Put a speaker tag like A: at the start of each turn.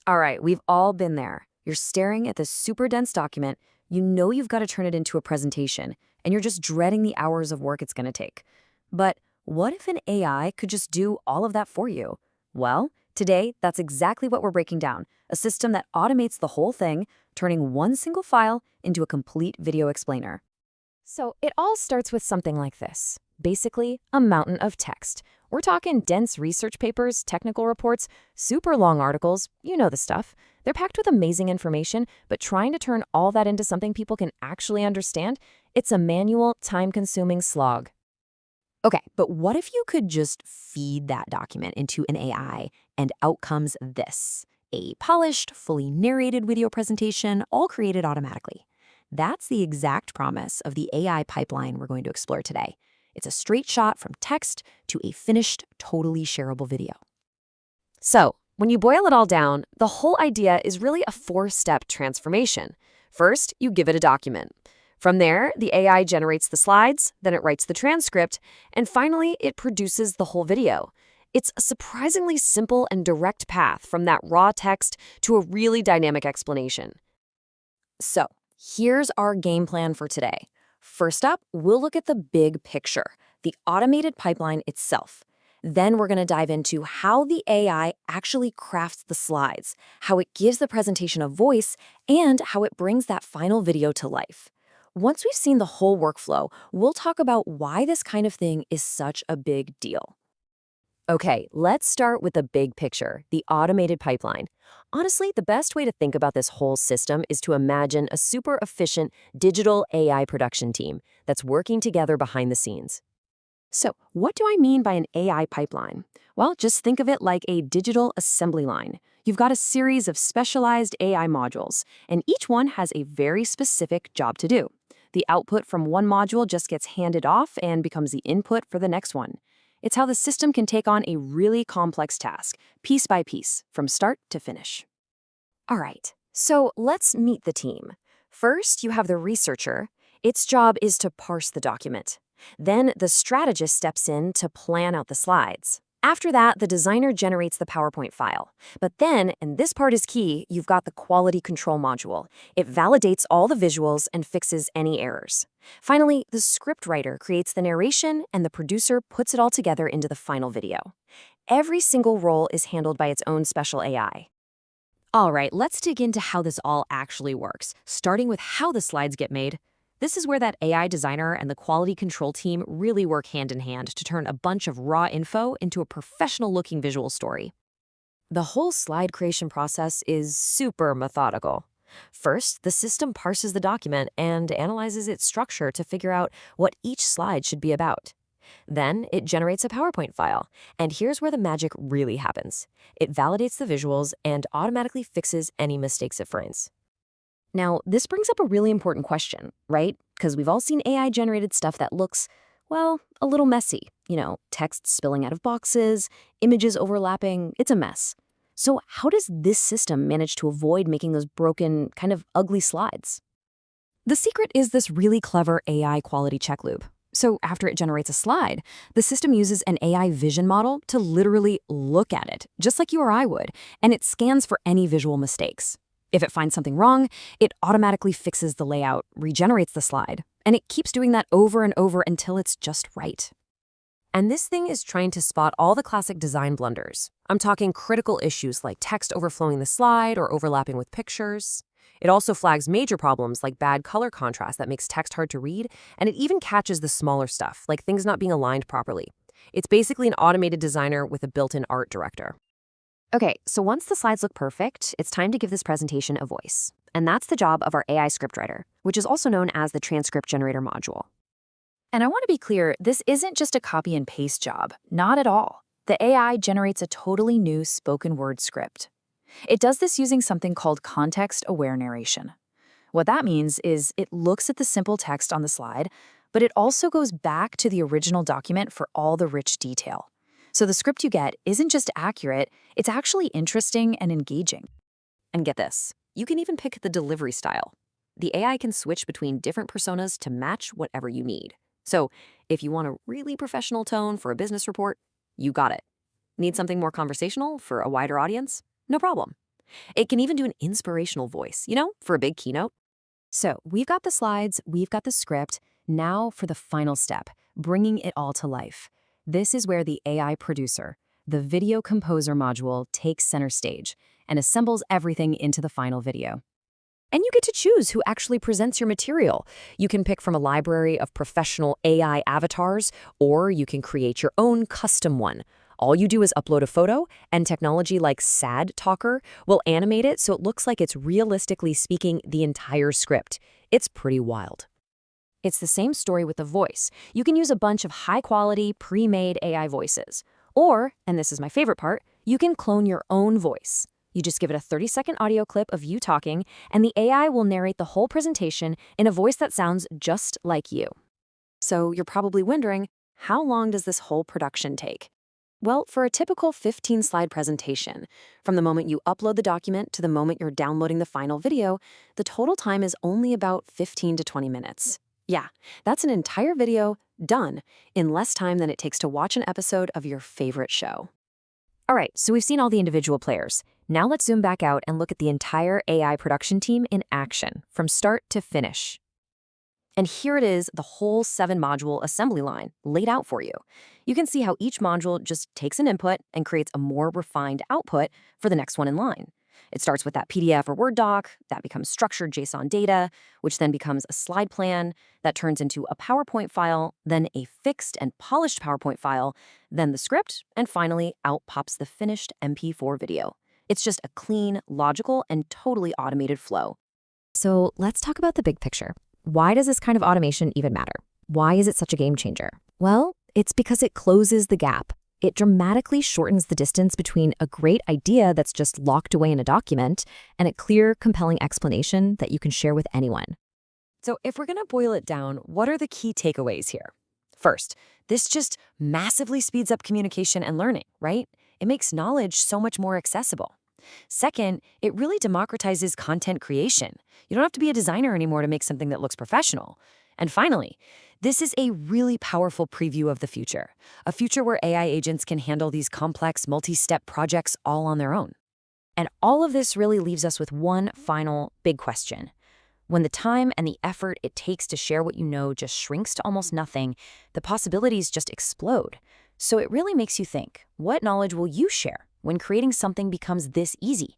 A: All right, we've all been there. You're staring at this super dense document, you know you've got to turn it into a presentation, and you're just dreading the hours of work it's going to take. But what if an AI could just do all of that for you? Well, today, that's exactly what we're breaking down, a system that automates the whole thing, turning one single file into a complete video explainer. So it all starts with something like this. Basically, a mountain of text. We're talking dense research papers, technical reports, super long articles, you know the stuff. They're packed with amazing information, but trying to turn all that into something people can actually understand, it's a manual, time-consuming slog. Okay, but what if you could just feed that document into an AI and out comes this? A polished, fully narrated video presentation, all created automatically. That's the exact promise of the AI pipeline we're going to explore today. It's a straight shot from text to a finished, totally shareable video. So, when you boil it all down, the whole idea is really a four-step transformation. First, you give it a document. From there, the AI generates the slides, then it writes the transcript, and finally, it produces the whole video. It's a surprisingly simple and direct path from that raw text to a really dynamic explanation. So, here's our game plan for today. First up, we'll look at the big picture, the automated pipeline itself. Then we're going to dive into how the AI actually crafts the slides, how it gives the presentation a voice, and how it brings that final video to life. Once we've seen the whole workflow, we'll talk about why this kind of thing is such a big deal. Okay, let's start with the big picture, the automated pipeline. Honestly, the best way to think about this whole system is to imagine a super efficient digital AI production team that's working together behind the scenes. So, what do I mean by an AI pipeline? Well, just think of it like a digital assembly line. You've got a series of specialized AI modules, and each one has a very specific job to do. The output from one module just gets handed off and becomes the input for the next one. It's how the system can take on a really complex task, piece by piece, from start to finish. All right, so let's meet the team. First, you have the researcher. Its job is to parse the document. Then the strategist steps in to plan out the slides. After that, the designer generates the PowerPoint file. But then, and this part is key, you've got the quality control module. It validates all the visuals and fixes any errors. Finally, the scriptwriter creates the narration and the producer puts it all together into the final video. Every single role is handled by its own special AI. All right, let's dig into how this all actually works, starting with how the slides get made. This is where that AI designer and the quality control team really work hand in hand to turn a bunch of raw info into a professional-looking visual story. The whole slide creation process is super methodical. First, the system parses the document and analyzes its structure to figure out what each slide should be about. Then, it generates a PowerPoint file, and here's where the magic really happens. It validates the visuals and automatically fixes any mistakes it finds. Now, this brings up a really important question, right? Because we've all seen AI-generated stuff that looks, well, a little messy. Text spilling out of boxes, images overlapping, it's a mess. So how does this system manage to avoid making those broken, kind of ugly slides? The secret is this really clever AI quality check loop. So after it generates a slide, the system uses an AI vision model to literally look at it, just like you or I would, and it scans for any visual mistakes. If it finds something wrong, it automatically fixes the layout, regenerates the slide, and it keeps doing that over and over until it's just right. And this thing is trying to spot all the classic design blunders. I'm talking critical issues like text overflowing the slide or overlapping with pictures. It also flags major problems like bad color contrast that makes text hard to read, and it even catches the smaller stuff, like things not being aligned properly. It's basically an automated designer with a built-in art director. Okay, so once the slides look perfect, it's time to give this presentation a voice. And that's the job of our AI scriptwriter, which is also known as the transcript generator module. And I want to be clear, this isn't just a copy and paste job. Not at all. The AI generates a totally new spoken word script. It does this using something called context-aware narration. What that means is it looks at the simple text on the slide, but it also goes back to the original document for all the rich detail. So the script you get isn't just accurate, it's actually interesting and engaging. And get this, you can even pick the delivery style. The AI can switch between different personas to match whatever you need. So if you want a really professional tone for a business report, you got it. Need something more conversational for a wider audience? No problem.
B: It can even do an inspirational voice, for a big keynote.
A: So we've got the slides, we've got the script. Now for the final step, bringing it all to life. This is where the AI producer, the video composer module, takes center stage and assembles everything into the final video. And you get to choose who actually presents your material. You can pick from a library of professional AI avatars, or you can create your own custom one. All you do is upload a photo, and technology like SAD Talker will animate it so it looks like it's realistically speaking the entire script. It's pretty wild. It's the same story with the voice. You can use a bunch of high-quality, pre-made AI voices. Or, and this is my favorite part, you can clone your own voice. You just give it a 30-second audio clip of you talking, and the AI will narrate the whole presentation in a voice that sounds just like you. So you're probably wondering, how long does this whole production take? Well, for a typical 15-slide presentation, from the moment you upload the document to the moment you're downloading the final video, the total time is only about 15 to 20 minutes. Yeah, that's an entire video done in less time than it takes to watch an episode of your favorite show. All right, so we've seen all the individual players. Now let's zoom back out and look at the entire AI production team in action, from start to finish. And here it is, the whole 7-module assembly line laid out for you. You can see how each module just takes an input and creates a more refined output for the next one in line. It starts with that PDF or Word doc, that becomes structured JSON data, which then becomes a slide plan, that turns into a PowerPoint file, then a fixed and polished PowerPoint file, then the script, and finally out pops the finished MP4 video. It's just a clean, logical, and totally automated flow. So let's talk about the big picture. Why does this kind of automation even matter? Why is it such a game changer? Well, it's because it closes the gap. It dramatically shortens the distance between a great idea that's just locked away in a document and a clear, compelling explanation that you can share with anyone. So if we're going to boil it down, what are the key takeaways here? First, this just massively speeds up communication and learning, right? It makes knowledge so much more accessible. Second, it really democratizes content creation. You don't have to be a designer anymore to make something that looks professional. And finally, this is a really powerful preview of the future, a future where AI agents can handle these complex, multi-step projects all on their own. And all of this really leaves us with one final big question. When the time and the effort it takes to share what you know just shrinks to almost nothing, the possibilities just explode. So it really makes you think, what knowledge will you share when creating something becomes this easy?